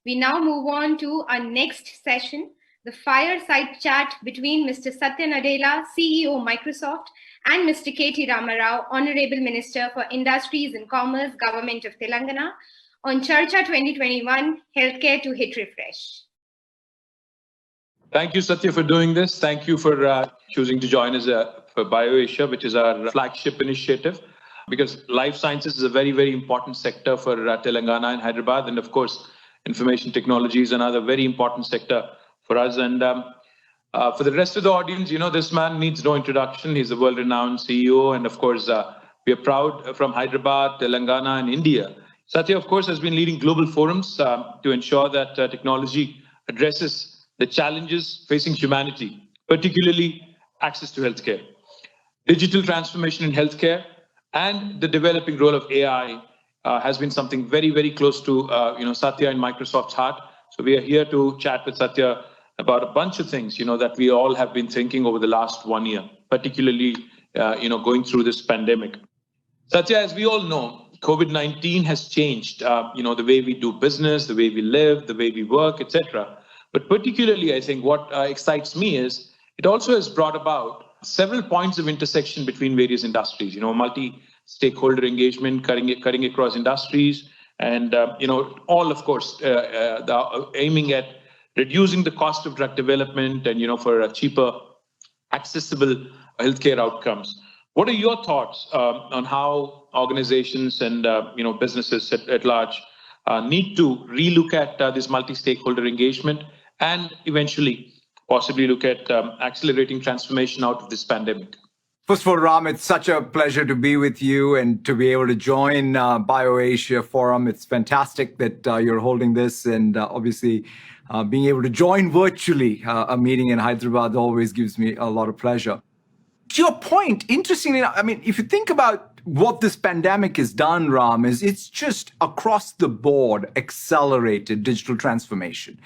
We now move on to our next session, the fireside chat between Mr. Satya Nadella, CEO Microsoft, and Mr. KT Ramarao, Honorable Minister for Industries and Commerce, Government of Telangana, on Charcha 2021, Healthcare to Hit Refresh. Thank you, Satya, for doing this. Thank you for choosing to join us for BioAsia, which is our flagship initiative, because life sciences is a very, very important sector for Telangana and Hyderabad. And of course, information technology is another very important sector for us. And for the rest of the audience, you know, this man needs no introduction. He's a world-renowned CEO. And of course, we are proud from Hyderabad, Telangana, and India. Satya, of course, has been leading global forums to ensure that technology addresses the challenges facing humanity, particularly access to healthcare, digital transformation in healthcare, and the developing role of AI has been something very, very close to Satya and Microsoft's heart. So we are here to chat with Satya about a bunch of things, that we all have been thinking over the last 1 year, particularly, going through this pandemic. Satya, as we all know, COVID-19 has changed, the way we do business, the way we live, the way we work, etc. But particularly, I think what excites me is it also has brought about several points of intersection between various industries, multi-stakeholder engagement, cutting across industries, and, all, of course, aiming at reducing the cost of drug development and, for cheaper, accessible healthcare outcomes. What are your thoughts on how organizations and, businesses at large need to relook at this multi-stakeholder engagement and eventually possibly look at accelerating transformation out of this pandemic? First of all, Ram, it's such a pleasure to be with you and to be able to join BioAsia Forum. It's fantastic that you're holding this, and obviously being able to join virtually a meeting in Hyderabad always gives me a lot of pleasure. To your point, interestingly, if you think about what this pandemic has done, Ram, is it's just across the board accelerated digital transformation.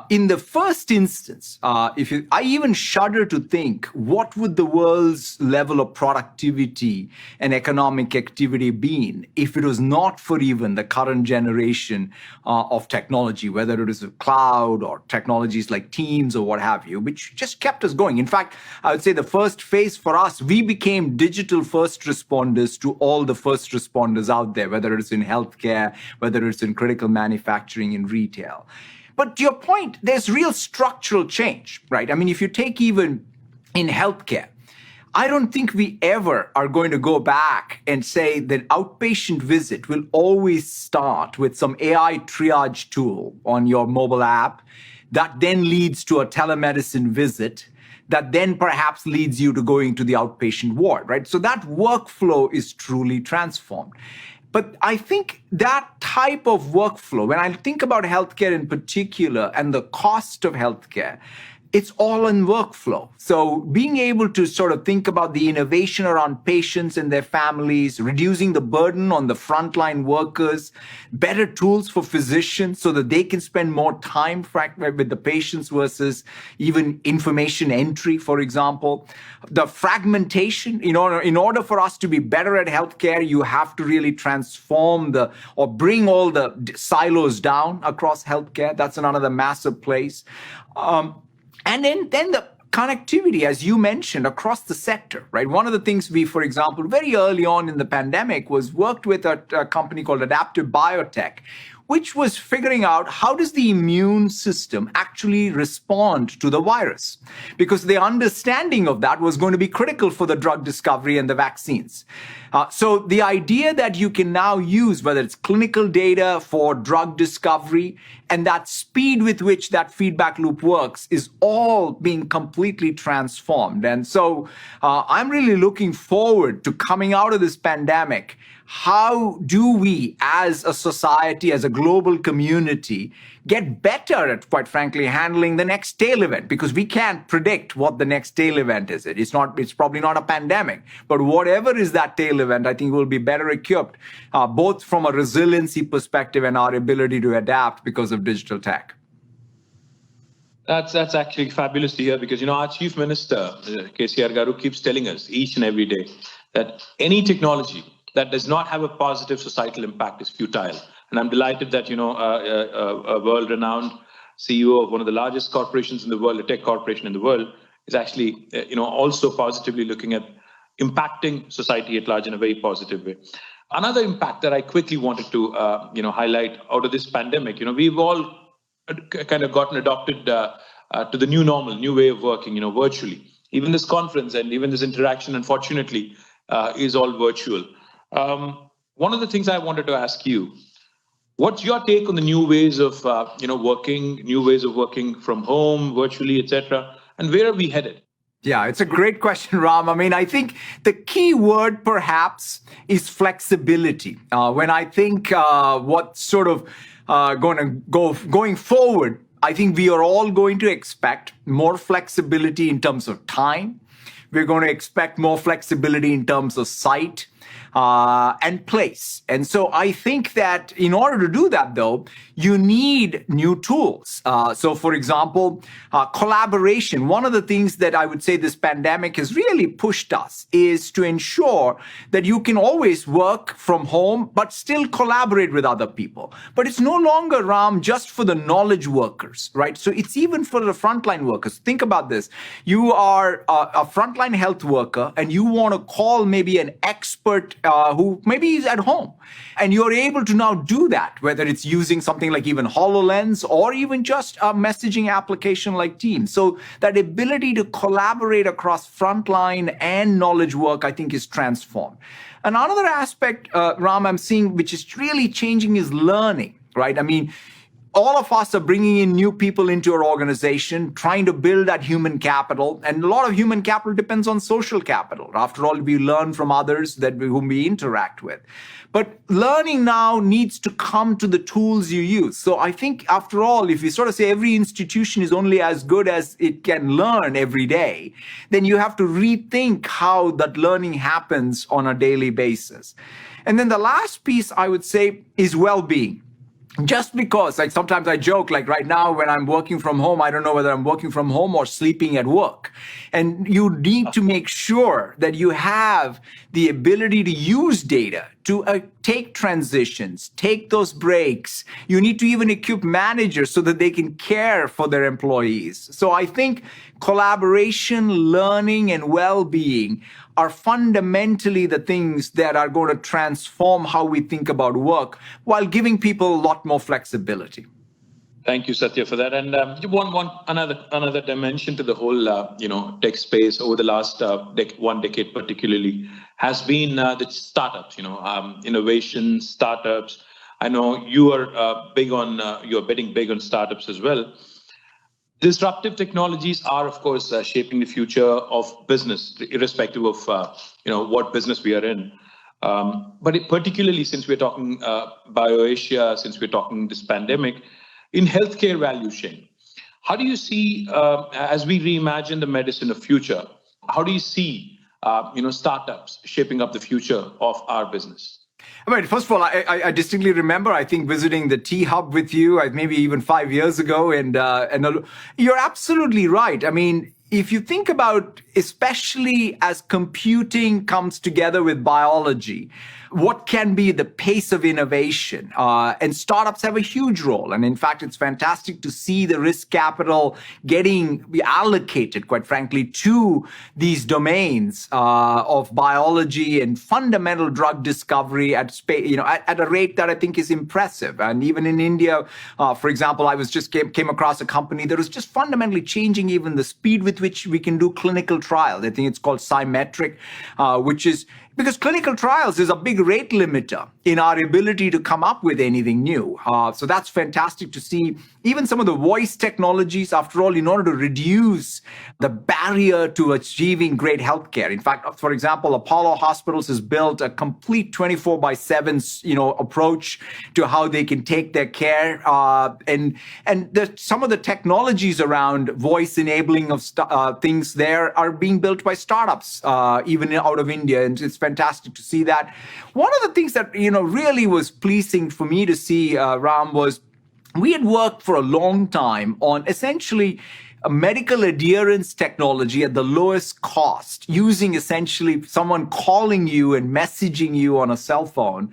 In the first instance, I even shudder to think what would the world's level of productivity and economic activity been if it was not for even the current generation of technology, whether it is a cloud or technologies like Teams or what have you, which just kept us going. In fact, I would say the first phase for us, we became digital first responders to all the first responders out there, whether it's in healthcare, whether it's in critical manufacturing and retail. But to your point, there's real structural change, right? If you take even in healthcare, I don't think we ever are going to go back and say that outpatient visit will always start with some AI triage tool on your mobile app that then leads to a telemedicine visit that then perhaps leads you to going to the outpatient ward, right? So that workflow is truly transformed. But I think that type of workflow, when I think about healthcare in particular and the cost of healthcare, it's all in workflow. So being able to sort of think about the innovation around patients and their families, reducing the burden on the frontline workers, better tools for physicians so that they can spend more time with the patients versus even information entry, for example. The fragmentation, in order for us to be better at healthcare, you have to really transform or bring all the silos down across healthcare. That's another massive place. And then the connectivity, as you mentioned, across the sector, right? One of the things we, for example, very early on in the pandemic was worked with a company called Adaptive Biotech, which was figuring out how does the immune system actually respond to the virus? Because the understanding of that was going to be critical for the drug discovery and the vaccines. So the idea that you can now use, whether it's clinical data for drug discovery, and that speed with which that feedback loop works is all being completely transformed. And so I'm really looking forward to coming out of this pandemic. How do we, as a society, as a global community, get better at, quite frankly, handling the next tail event? Because we can't predict what the next tail event is. It's probably not a pandemic, but whatever is that tail event, I think we'll be better equipped, both from a resiliency perspective and our ability to adapt because of digital tech. That's actually fabulous to hear, because our Chief Minister, KCR Garu, keeps telling us each and every day that any technology that does not have a positive societal impact is futile. And I'm delighted that, a world-renowned CEO of one of the largest corporations in the world, a tech corporation in the world, is actually, also positively looking at impacting society at large in a very positive way. Another impact that I quickly wanted to, highlight out of this pandemic, we've all kind of gotten adopted to the new normal, new way of working, virtually. Even this conference and even this interaction, unfortunately, is all virtual. One of the things I wanted to ask you, what's your take on the new ways of, working, new ways of working from home, virtually, etc., and where are we headed? Yeah, it's a great question, Ram. I mean, I think the key word perhaps is flexibility. When I think what's sort of going forward, I think we are all going to expect more flexibility in terms of time. We're going to expect more flexibility in terms of site and place. And so I think that in order to do that, though, you need new tools. So, for example, collaboration. One of the things that I would say this pandemic has really pushed us is to ensure that you can always work from home, but still collaborate with other people. But it's no longer, Ram, just for the knowledge workers, right? So it's even for the frontline workers. Think about this. You are a frontline health worker and you want to call maybe an expert who maybe is at home. And you're able to now do that, whether it's using something like even HoloLens or even just a messaging application like Teams. So that ability to collaborate across frontline and knowledge work, I think, is transformed. And another aspect, Ram, I'm seeing, which is really changing is learning, right? I mean, all of us are bringing in new people into our organization, trying to build that human capital. And a lot of human capital depends on social capital. After all, we learn from others whom we interact with. But learning now needs to come to the tools you use. So I think, after all, if you sort of say every institution is only as good as it can learn every day, then you have to rethink how that learning happens on a daily basis. And then the last piece I would say is well-being. Just because, like, sometimes I joke, like right now when I'm working from home, I don't know whether I'm working from home or sleeping at work. And you need to make sure that you have the ability to use data to take transitions, take those breaks. You need to even equip managers so that they can care for their employees. So I think collaboration, learning, and well-being are fundamentally the things that are going to transform how we think about work while giving people a lot more flexibility. Thank you, Satya, for that. And another dimension to the whole, tech space over the last one decade particularly has been the startups, innovation, startups. I know you are you're betting big on startups as well. Disruptive technologies are, of course, shaping the future of business, irrespective of, what business we are in. But particularly since we're talking BioAsia, since we're talking this pandemic, in healthcare value chain, how do you see, as we reimagine the medicine of future, how do you see, startups shaping up the future of our business? I mean, first of all, I distinctly remember, I think, visiting the T Hub with you, maybe even 5 years ago. And you're absolutely right. I mean, if you think about, especially as computing comes together with biology, what can be the pace of innovation? And startups have a huge role. And in fact, it's fantastic to see the risk capital getting allocated, quite frankly, to these domains of biology and fundamental drug discovery at a rate that I think is impressive. And even in India, for example, I came across a company that was just fundamentally changing even the speed with which we can do clinical trials. I think it's called Symmetric, which is because clinical trials is a big rate limiter in our ability to come up with anything new. So that's fantastic to see. Even some of the voice technologies, after all, in order to reduce the barrier to achieving great healthcare. In fact, for example, Apollo Hospitals has built a complete 24/7, approach to how they can take their care. And some of the technologies around voice enabling of things there are being built by startups, even out of India. And it's fantastic to see that. One of the things that, really was pleasing for me to see, Ram, was we had worked for a long time on essentially a medical adherence technology at the lowest cost, using essentially someone calling you and messaging you on a cell phone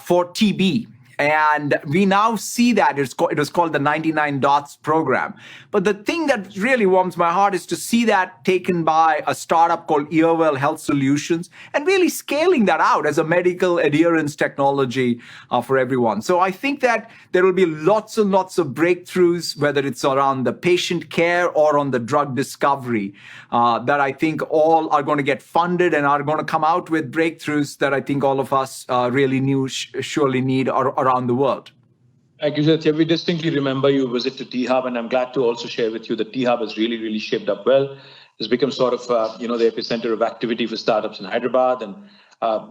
for TB. And we now see that it was called the 99 Dots program. But the thing that really warms my heart is to see that taken by a startup called Earwell Health Solutions and really scaling that out as a medical adherence technology for everyone. So I think that there will be lots and lots of breakthroughs, whether it's around the patient care or on the drug discovery, that I think all are going to get funded and are going to come out with breakthroughs that I think all of us really surely need around the world. Thank you, Satya. We distinctly remember your visit to T-Hub, and I'm glad to also share with you that T-Hub has really, really shaped up well. It's become sort of, the epicenter of activity for startups in Hyderabad. And,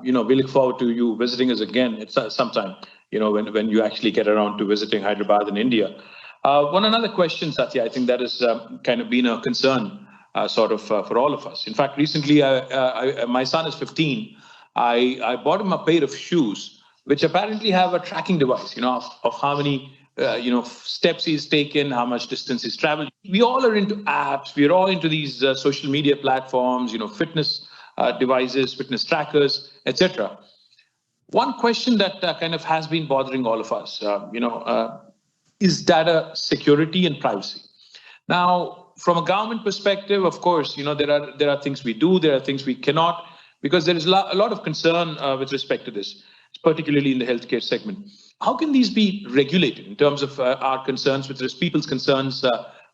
we look forward to you visiting us again at sometime, when you actually get around to visiting Hyderabad in India. One another question, Satya, I think that has kind of been a concern for all of us. In fact, recently, my son is 15. I bought him a pair of shoes which apparently have a tracking device, of how many, steps he's taken, how much distance he's traveled. We all are into apps. We're all into these social media platforms, fitness devices, fitness trackers, etc. One question that kind of has been bothering all of us, is data security and privacy. Now, from a government perspective, of course, there are things we do, there are things we cannot, because there is a lot of concern with respect to this, particularly in the healthcare segment. How can these be regulated in terms of our concerns, people's concerns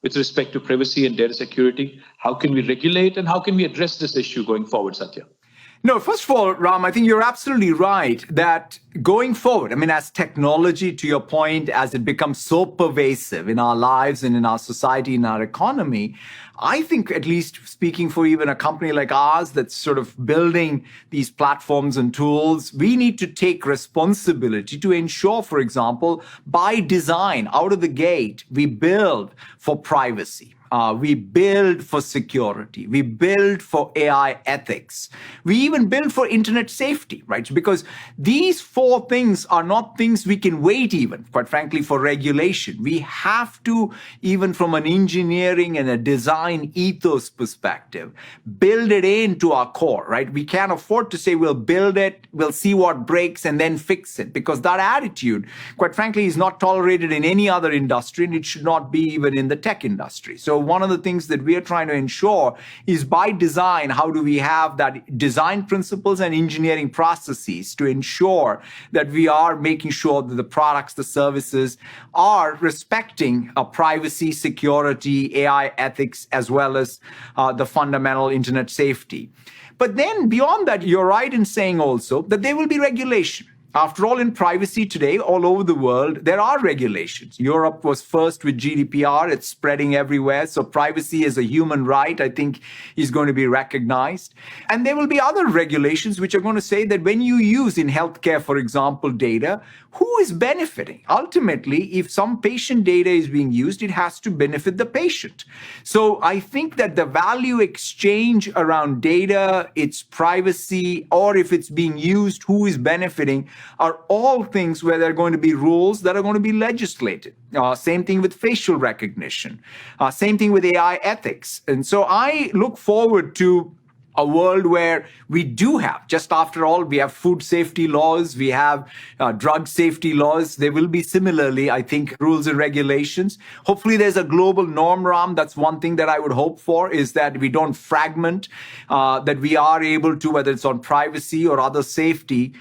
with respect to privacy and data security? How can we regulate and how can we address this issue going forward, Satya? No, first of all, Ram, I think you're absolutely right that going forward, as technology, to your point, as it becomes so pervasive in our lives and in our society, in our economy, I think, at least speaking for even a company like ours that's sort of building these platforms and tools, we need to take responsibility to ensure, for example, by design, out of the gate, we build for privacy. We build for security. We build for AI ethics. We even build for internet safety, right? Because these four things are not things we can wait even, quite frankly, for regulation. We have to, even from an engineering and a design ethos perspective, build it into our core, right? We can't afford to say we'll build it, we'll see what breaks and then fix it, because that attitude, quite frankly, is not tolerated in any other industry, and it should not be even in the tech industry. So one of the things that we are trying to ensure is by design, how do we have that design principles and engineering processes to ensure that we are making sure that the products, the services are respecting privacy, security, AI ethics, as well as the fundamental internet safety. But then beyond that, you're right in saying also that there will be regulation. After all, in privacy today, all over the world, there are regulations. Europe was first with GDPR. It's spreading everywhere. So privacy as a human right, I think, is going to be recognized. And there will be other regulations which are going to say that when you use in healthcare, for example, data, who is benefiting? Ultimately, if some patient data is being used, it has to benefit the patient. So I think that the value exchange around data, its privacy, or if it's being used, who is benefiting, are all things where there are going to be rules that are going to be legislated. Same thing with facial recognition. Same thing with AI ethics. And so I look forward to a world where we do have, just after all, we have food safety laws, we have drug safety laws. There will be similarly, I think, rules and regulations. Hopefully there's a global norm, Ram. That's one thing that I would hope for, is that we don't fragment, that we are able to, whether it's on privacy or other safety,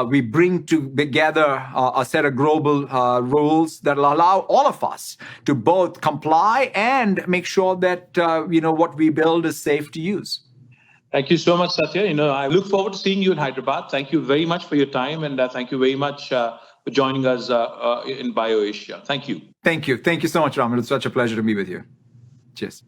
we bring together a set of global rules that will allow all of us to both comply and make sure that, what we build is safe to use. Thank you so much, Satya. I look forward to seeing you in Hyderabad. Thank you very much for your time, and thank you very much for joining us in BioAsia. Thank you. Thank you. Thank you so much, Ram. It's such a pleasure to be with you. Cheers.